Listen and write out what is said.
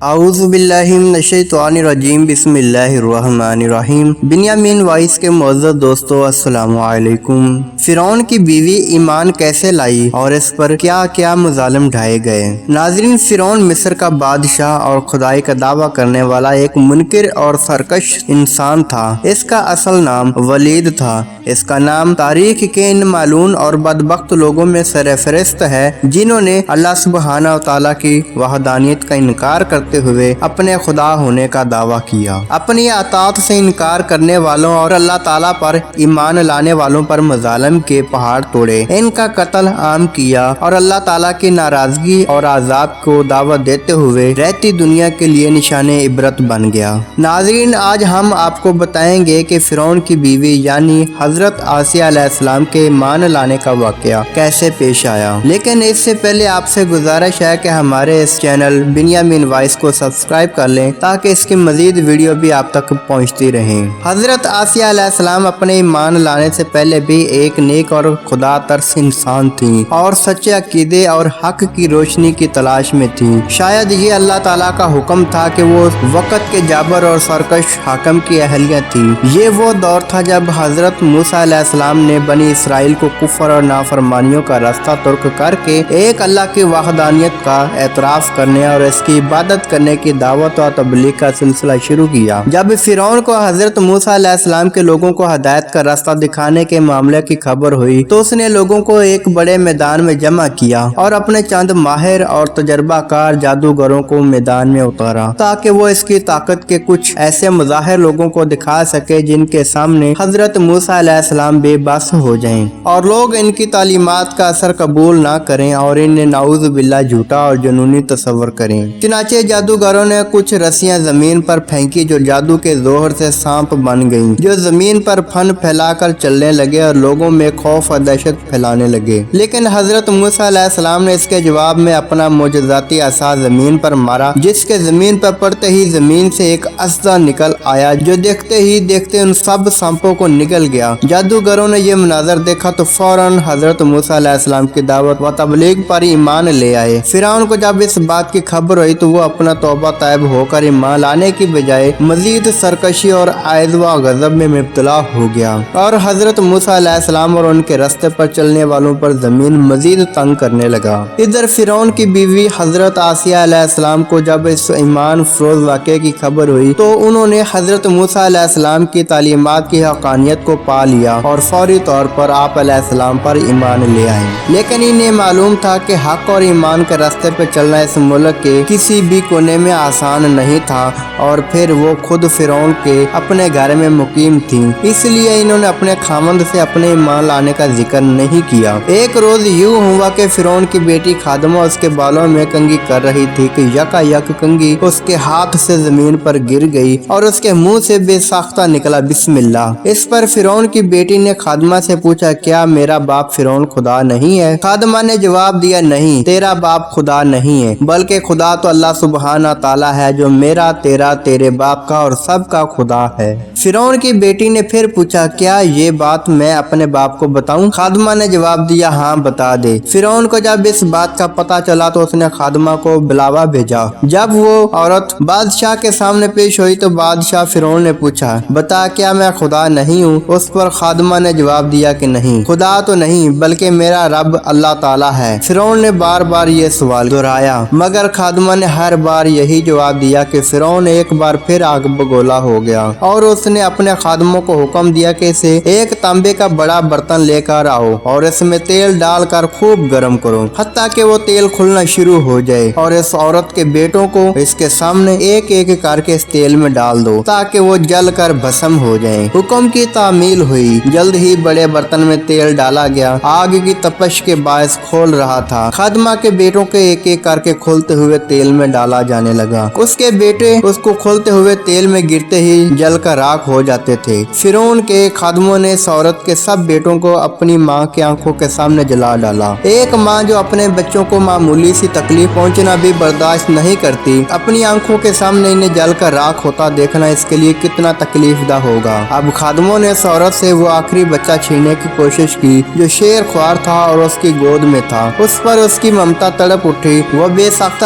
اعوذ باللہ من الشیطان الرجیم بسم اللہ الرحمن الرحیم۔ بنیامین وائس کے معزز دوستو السلام علیکم۔ فرعون کی بیوی ایمان کیسے لائی اور اس پر کیا کیا مظالم ڈھائے گئے؟ ناظرین، فرعون مصر کا بادشاہ اور خدائی کا دعویٰ کرنے والا ایک منکر اور سرکش انسان تھا۔ اس کا اصل نام ولید تھا۔ اس کا نام تاریخ کے ان معلوم اور بدبخت لوگوں میں سرفہرست ہے جنہوں نے اللہ سبحانہ و تعالیٰ کی وحدانیت کا انکار کرتے ہوئے اپنے خدا ہونے کا دعویٰ کیا۔ اپنی اطاعت سے انکار کرنے والوں اور اللہ تعالیٰ پر ایمان لانے والوں پر مظالم کے پہاڑ توڑے، ان کا قتل عام کیا اور اللہ تعالیٰ کی ناراضگی اور عذاب کو دعوت دیتے ہوئے رہتی دنیا کے لیے نشان عبرت بن گیا۔ ناظرین، آج ہم آپ کو بتائیں گے کہ فرعون کی بیوی یعنی حضرت آسیہ علیہ السلام کے ایمان لانے کا واقعہ کیسے پیش آیا۔ لیکن اس سے پہلے آپ سے گزارش ہے کہ ہمارے اس چینل بنیامین وائس کو سبسکرائب کر لیں تاکہ اس کی مزید ویڈیو بھی آپ تک پہنچتی رہیں۔ حضرت آسیہ علیہ السلام اپنے ایمان لانے سے پہلے بھی ایک نیک اور خدا ترس انسان تھیں اور سچے عقیدے اور حق کی روشنی کی تلاش میں تھیں۔ شاید یہ اللہ تعالیٰ کا حکم تھا کہ وہ وقت کے جابر اور سرکش حاکم کی اہلیہ تھی۔ یہ وہ دور تھا جب حضرت موسیٰ علیہ السلام نے بنی اسرائیل کو کفر اور نافرمانیوں کا راستہ ترک کر کے ایک اللہ کی وحدانیت کا اعتراف کرنے اور اس کی عبادت کرنے کی دعوت و تبلیغ کا سلسلہ شروع کیا۔ جب فرعون کو حضرت موسیٰ علیہ السلام کے لوگوں کو ہدایت کا راستہ دکھانے کے معاملے کی خبر ہوئی تو اس نے لوگوں کو ایک بڑے میدان میں جمع کیا اور اپنے چند ماہر اور تجربہ کار جادوگروں کو میدان میں اتارا تاکہ وہ اس کی طاقت کے کچھ ایسے مظاہر لوگوں کو دکھا سکے جن کے سامنے حضرت موسیٰ علیہ السلام بے بس ہو جائیں اور لوگ ان کی تعلیمات کا اثر قبول نہ کریں اور انہیں نعوذ باللہ جھوٹا اور جنونی تصور کریں۔ چنانچہ جادوگروں نے کچھ رسیاں زمین پر پھینکی جو جادو کے زہر سے سانپ بن گئیں، جو زمین پر پھن پھیلا کر چلنے لگے اور لوگوں میں خوف اور دہشت پھیلانے لگے۔ لیکن حضرت موسیٰ علیہ السلام نے اس کے جواب میں اپنا معجزاتی عصا زمین پر مارا، جس کے زمین پر پڑتے ہی زمین سے ایک اژدہا نکل آیا جو دیکھتے ہی دیکھتے ان سب سانپوں کو نگل گیا۔ جادوگروں نے یہ مناظر دیکھا تو فوراً حضرت موسیٰ علیہ السلام کی دعوت و تبلیغ پر ایمان لے آئے۔ فرعون کو جب اس بات کی خبر ہوئی تو وہ اپنا توبہ طائب ہو کر ایمان لانے کی بجائے مزید سرکشی اور عائد و غضب میں مبتلا ہو گیا اور حضرت موسیٰ علیہ السلام اور ان کے راستے پر چلنے والوں پر زمین مزید تنگ کرنے لگا۔ ادھر فرعون کی بیوی حضرت آسیہ علیہ السلام کو جب اس ایمان فروز واقعے کی خبر ہوئی تو انہوں نے حضرت موسیٰ علیہ السلام کی تعلیمات کی حقانیت کو پا لیا اور فوری طور پر آپ علیہ السلام پر ایمان لے آئے۔ لیکن انہیں معلوم تھا کہ حق اور ایمان کے راستے پر چلنا اس ملک کے کسی بھی کونے میں آسان نہیں تھا اور پھر وہ خود فرعون کے اپنے گھر میں مقیم تھیں، اس لیے انہوں نے اپنے خامند سے اپنے ایمان لانے کا ذکر نہیں کیا۔ ایک روز یوں ہوا کہ فرعون کی بیٹی خادمہ اس کے بالوں میں کنگھی کر رہی تھی کہ یکا یک کنگھی اس کے ہاتھ سے زمین پر گر گئی اور اس کے منہ سے بے ساختہ نکلا بسم اللہ۔ اس پر فرعون کی بیٹی نے خادمہ سے پوچھا، کیا میرا باپ فرعون خدا نہیں ہے؟ خادمہ نے جواب دیا، نہیں، تیرا باپ خدا نہیں ہے، بلکہ خدا تو اللہ سبحانہ تعالیٰ ہے جو میرا، تیرا، تیرے باپ کا اور سب کا خدا ہے۔ فرعون کی بیٹی نے پھر پوچھا، کیا یہ بات میں اپنے باپ کو بتاؤں؟ خادمہ نے جواب دیا، ہاں بتا دے۔ فرعون کو جب اس بات کا پتہ چلا تو اس نے خادمہ کو بلاوا بھیجا۔ جب وہ عورت بادشاہ کے سامنے پیش ہوئی تو بادشاہ فرعون نے پوچھا، بتا کیا میں خدا نہیں ہوں؟ اس پر خادمہ نے جواب دیا کہ نہیں، خدا تو نہیں بلکہ میرا رب اللہ تعالیٰ ہے۔ فرعون نے بار بار یہ سوال دہرایا مگر خادمہ نے ہر بار یہی جواب دیا کہ فرعون ایک بار پھر آگ بگولا ہو گیا اور اس نے اپنے خادموں کو حکم دیا کہ اسے ایک تانبے کا بڑا برتن لے کر آؤ اور اس میں تیل ڈال کر خوب گرم کرو حتیٰ کہ وہ تیل کھلنا شروع ہو جائے اور اس عورت کے بیٹوں کو اس کے سامنے ایک ایک کر کے اس تیل میں ڈال دو تاکہ وہ جل کر بھسم ہو جائیں۔ حکم کی تعمیل ہوئی، جلد ہی بڑے برتن میں تیل ڈالا گیا، آگ کی تپش کے باعث کھول رہا تھا۔ خادمہ کے بیٹوں کے ایک ایک کر کے کھولتے ہوئے تیل میں ڈالا جانے لگا، اس کے بیٹے اس کو کھولتے ہوئے تیل میں گرتے ہی جل کر راکھ ہو جاتے تھے۔ فرعون کے خادموں نے اس عورت کے سب بیٹوں کو اپنی ماں کی آنکھوں کے سامنے جلا ڈالا۔ ایک ماں جو اپنے بچوں کو معمولی سی تکلیف پہنچنا بھی برداشت نہیں کرتی، اپنی آنکھوں کے سامنے انہیں جل کر راکھ ہوتا دیکھنا اس کے لیے کتنا تکلیف دہ ہوگا۔ اب خادموں نے اس عورت سے وہ آخری بچہ چھیننے کی کوشش کی جو شیر خوار تھا اور اس کی گود میں تھا۔ اس پر اس کی ممتا تڑپ اٹھی، وہ بے ساختہ